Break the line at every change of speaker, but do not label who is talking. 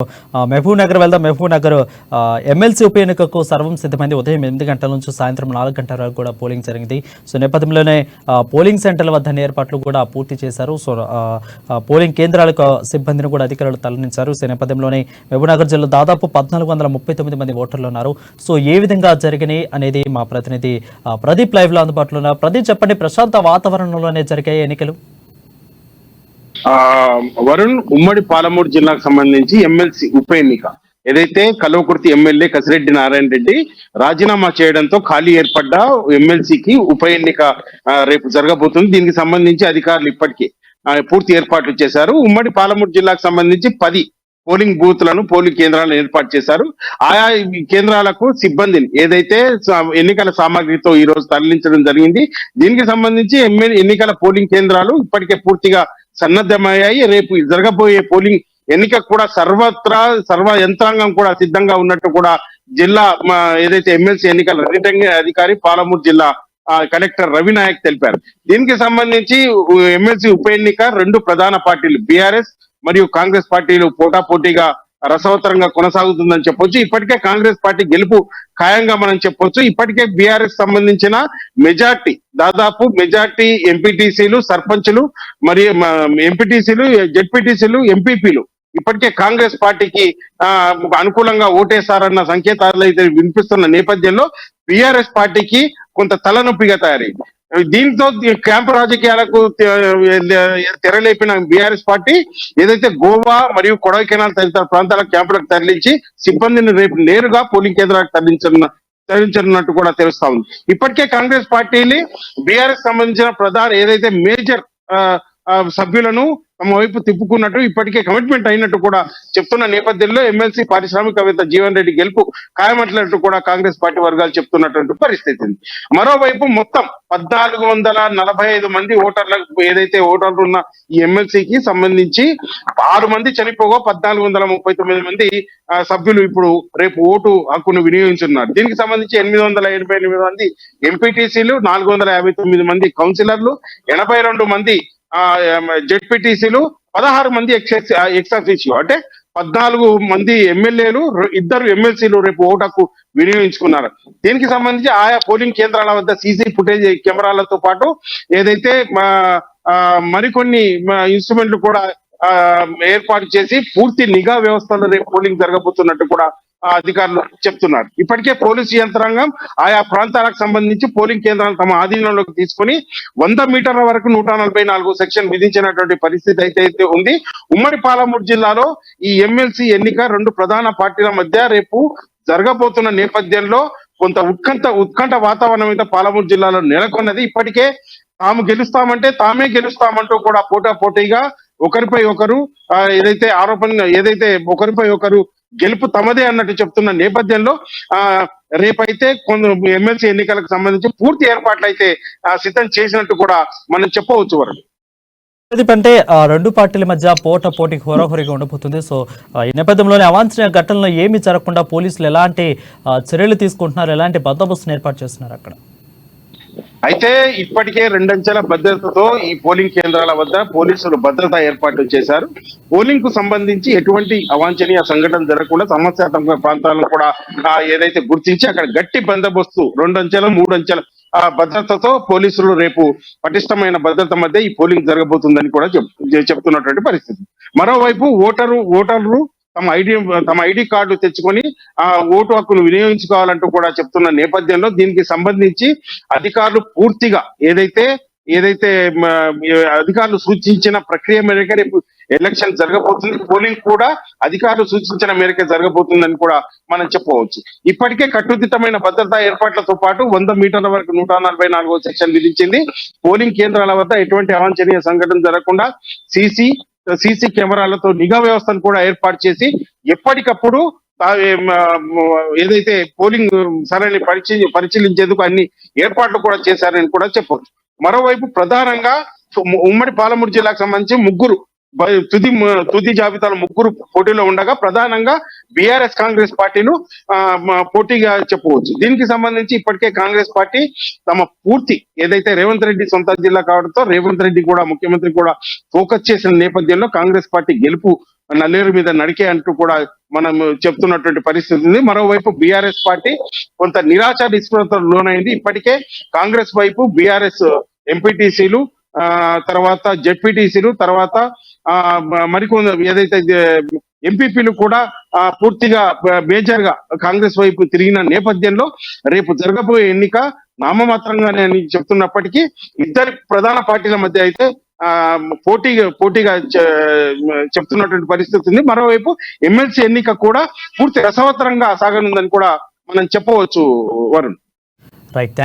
మహబూబ్ నగర్ వెళ్దాం. మహబూబ్ నగర్ ఎమ్మెల్సీ ఉప ఎన్నికకు సర్వం సిద్ధమైంది. ఉదయం 8 గంటల నుంచి సాయంత్రం 4 గంటల వరకు కూడా పోలింగ్ జరిగింది. సో నేపథ్యంలోనే పోలింగ్ సెంటర్ల వద్ద ఏర్పాట్లు కూడా పూర్తి చేశారు. సో పోలింగ్ కేంద్రాలకు సిబ్బందిని కూడా అధికారులు తరలించారు. సో నేపథ్యంలోనే మహబూబ్ నగర్ జిల్లా దాదాపు 1439 మంది ఓటర్లు ఉన్నారు. సో ఏ విధంగా జరిగినాయి అనేది మా ప్రతినిధి ప్రదీప్ లైవ్ లో అందుబాటులో ఉన్నారు. ప్రదీప్, చెప్పండి, ప్రశాంత వాతావరణంలోనే జరిగాయి ఎన్నికలు?
వరుణ్, ఉమ్మడి పాలమూరు జిల్లాకు సంబంధించి ఎమ్మెల్సీ ఉప ఎన్నిక ఏదైతే కల్వకుర్తి ఎమ్మెల్యే కసిరెడ్డి నారాయణ రెడ్డి రాజీనామా చేయడంతో ఖాళీ ఏర్పడ్డ ఎమ్మెల్సీకి ఉప ఎన్నిక రేపు జరగబోతుంది. దీనికి సంబంధించి అధికారులు ఇప్పటికే పూర్తి ఏర్పాట్లు చేశారు. ఉమ్మడి పాలమూరు జిల్లాకు సంబంధించి 10 పోలింగ్ బూత్లను, పోలింగ్ కేంద్రాలను ఏర్పాటు చేశారు. ఆయా కేంద్రాలకు సిబ్బందిని ఏదైతే ఎన్నికల సామాగ్రితో ఈ రోజు తరలించడం జరిగింది. దీనికి సంబంధించి ఎన్నికల పోలింగ్ కేంద్రాలు ఇప్పటికే పూర్తిగా సన్నద్ధమయ్యాయి. రేపు జరగబోయే పోలింగ్ ఎన్నిక కూడా సర్వ యంత్రాంగం కూడా సిద్ధంగా ఉన్నట్టు కూడా జిల్లా ఏదైతే ఎమ్మెల్సీ ఎన్నికల రిటర్నింగ్ అధికారి పాలమూరు జిల్లా కలెక్టర్ రవినాయక్ తెలిపారు. దీనికి సంబంధించి ఎమ్మెల్సీ ఉప ఎన్నిక 2 ప్రధాన పార్టీలు బీఆర్ఎస్ మరియు కాంగ్రెస్ పార్టీలు పోటాపోటీగా రసవత్తరంగా కొనసాగుతుందని చెప్పొచ్చు. ఇప్పటికే కాంగ్రెస్ పార్టీ గెలుపు ఖాయంగా మనం చెప్పొచ్చు. ఇప్పటికే బీఆర్ఎస్ సంబంధించిన దాదాపు మెజార్టీ ఎంపీటీసీలు, సర్పంచులు మరియు ఎంపీటీసీలు, జెడ్పీటీసీలు, ఎంపీపీలు ఇప్పటికే కాంగ్రెస్ పార్టీకి అనుకూలంగా ఓటేశారన్న సంకేతాలు అయితే వినిపిస్తున్న నేపథ్యంలో బీఆర్ఎస్ పార్టీకి కొంత తలనొప్పిగా తయారైంది. దీంతో క్యాంపు రాజకీయాలకు తెరలేపిన బీఆర్ఎస్ పార్టీ ఏదైతే గోవా మరియు కొడైకెనాల్ తదితర ప్రాంతాల క్యాంపులకు తరలించి సిబ్బందిని రేపు నేరుగా పోలింగ్ కేంద్రాలకు తరలించనున్నట్టు కూడా తెలుస్తా ఉంది. ఇప్పటికే కాంగ్రెస్ పార్టీని బీఆర్ఎస్ సంబంధించిన ప్రధాన ఏదైతే మేజర్ సభ్యులను తమ వైపు తిప్పుకున్నట్టు ఇప్పటికే కమిట్మెంట్ అయినట్టు కూడా చెప్తున్న నేపథ్యంలో ఎమ్మెల్సీ పారిశ్రామికవేత్త జీవన్ రెడ్డి గెలుపు ఖాయమట్టినట్టు కూడా కాంగ్రెస్ పార్టీ వర్గాలు చెప్తున్నటువంటి పరిస్థితి ఉంది. మరోవైపు మొత్తం 1445 మంది ఓటర్లకు ఏదైతే ఓటర్లు ఉన్న ఈ ఎమ్మెల్సీకి సంబంధించి 6 మంది చనిపోగా 1439 మంది సభ్యులు ఇప్పుడు రేపు ఓటు హక్కును వినియోగించున్నారు. దీనికి సంబంధించి 888 మంది ఎంపీటీసీలు, 459 మంది కౌన్సిలర్లు, 82 మంది జెడ్పీటీసీలు, 16 మంది ఎక్స్ అఫీషియో అంటే 14 మంది ఎమ్మెల్యేలు, 2 ఎమ్మెల్సీలు రేపు ఓటకు వినియోగించుకున్నారు. దీనికి సంబంధించి ఆయా పోలింగ్ కేంద్రాల వద్ద సీసీ ఫుటేజ్ కెమెరాలతో పాటు ఏదైతే మరికొన్ని ఇన్స్ట్రుమెంట్లు కూడా ఏర్పాటు చేసి పూర్తి నిఘా వ్యవస్థలో రేపు పోలింగ్ జరగబోతున్నట్టు కూడా అధికారులు చెప్తున్నారు. ఇప్పటికే పోలీసు యంత్రాంగం ఆయా ప్రాంతాలకు సంబంధించి పోలింగ్ కేంద్రాలను తమ ఆధీనంలోకి తీసుకుని 100 మీటర్ల వరకు 144 సెక్షన్ విధించినటువంటి పరిస్థితి అయితే ఉంది. ఉమ్మడి పాలమూరు జిల్లాలో ఈ ఎమ్మెల్సీ ఎన్నిక 2 ప్రధాన పార్టీల మధ్య రేపు జరగబోతున్న నేపథ్యంలో కొంత ఉత్కంఠ వాతావరణం అయితే పాలమూరు జిల్లాలో నెలకొన్నది. ఇప్పటికే తాము గెలుస్తామంటే తామే గెలుస్తామంటూ కూడా పోటాపోటీగా ఒకరిపై ఒకరు ఏదైతే ఒకరిపై ఒకరు గెలుపు తమదే అన్నట్టు చెప్తున్న నేపథ్యంలో రేపైతే ఎమ్మెల్సీ ఎన్నికలకు సంబంధించి పూర్తి ఏర్పాట్లు అయితే సిద్ధం చేసినట్టు కూడా మనం చెప్పవచ్చు. వరకు
అంటే 2 పార్టీల మధ్య పోటీ హోరాహోరీగా ఉండబోతుంది. సో ఈ నేపథ్యంలోనే అవాంఛనీయ ఘటనలో ఏమీ జరగకుండా పోలీసులు ఎలాంటి చర్యలు తీసుకుంటున్నారు, ఎలాంటి బందోబస్తును ఏర్పాటు చేస్తున్నారు అక్కడ?
అయితే ఇప్పటికే 2 అంచెల భద్రతతో ఈ పోలింగ్ కేంద్రాల వద్ద పోలీసులు భద్రతా ఏర్పాట్లు చేశారు. పోలింగ్ కు సంబంధించి ఎటువంటి అవాంఛనీయ సంఘటన జరగకుండా సమస్యాత్మక ప్రాంతాలను కూడా ఏదైతే గుర్తించి అక్కడ గట్టి బందోబస్తు 2 అంచెల 3 అంచెల భద్రతతో పోలీసులు రేపు పటిష్టమైన భద్రత మధ్య ఈ పోలింగ్ జరగబోతుందని కూడా చెప్తున్నటువంటి పరిస్థితి. మరోవైపు ఓటర్లు తమ ఐడి కార్డు తెచ్చుకొని ఆ ఓటు హక్కును వినియోగించుకోవాలంటూ కూడా చెప్తున్న నేపథ్యంలో దీనికి సంబంధించి అధికారులు పూర్తిగా ఏదైతే అధికారులు సూచించిన ప్రక్రియ మేరకే రేపు ఎలక్షన్ జరగబోతుంది. పోలింగ్ కూడా అధికారులు సూచించిన మేరకే జరగబోతుందని కూడా మనం చెప్పవచ్చు. ఇప్పటికే కట్టుదిట్టమైన భద్రతా ఏర్పాట్లతో పాటు 100 మీటర్ల వరకు 144 సెక్షన్ విధించింది. పోలింగ్ కేంద్రాల వద్ద ఎటువంటి అవాంఛనీయ సంఘటన జరగకుండా సీసీ కెమెరాలతో నిఘా వ్యవస్థను కూడా ఏర్పాటు చేసి ఎప్పటికప్పుడు ఏదైతే పోలింగ్ సరళిని పరిశీలించేందుకు అన్ని ఏర్పాట్లు కూడా చేశారని కూడా చెప్పవచ్చు. మరోవైపు ప్రధానంగా ఉమ్మడి పాలమూరు జిల్లాకు సంబంధించి తుది జాబితాలో 3 పోటీలో ఉండగా ప్రధానంగా బీఆర్ఎస్ కాంగ్రెస్ పార్టీలు పోటీగా చెప్పవచ్చు. దీనికి సంబంధించి ఇప్పటికే కాంగ్రెస్ పార్టీ తమ పూర్తి ఏదైతే రేవంత్ రెడ్డి సొంత జిల్లా కావడంతో రేవంత్ రెడ్డి కూడా ముఖ్యమంత్రి కూడా ఫోకస్ చేసిన నేపథ్యంలో కాంగ్రెస్ పార్టీ గెలుపు నల్లేరు మీద నడికే అంటూ కూడా మనం చెప్తున్నటువంటి పరిస్థితి ఉంది. మరోవైపు బీఆర్ఎస్ పార్టీ కొంత నిరాశ నిస్పృహతకు లోనైంది. ఇప్పటికే కాంగ్రెస్ వైపు బీఆర్ఎస్ ఎంపీటీసీలు తర్వాత జెడ్పీటీసీలు తర్వాత మరికొంత ఏదైతే ఎంపీపీలు కూడా పూర్తిగా మేజర్ గా కాంగ్రెస్ వైపు తిరిగిన నేపథ్యంలో రేపు జరగబోయే ఎన్నిక నామమాత్రంగానే అని చెప్తున్నప్పటికీ ఇద్దరి ప్రధాన పార్టీల మధ్య అయితే పోటీగా చెప్తున్నటువంటి పరిస్థితి ఉంది. మరోవైపు ఎమ్మెల్సీ ఎన్నిక కూడా పూర్తి రసవత్తరంగా సాగనుందని కూడా మనం చెప్పవచ్చు వరుణ్.
రైట్.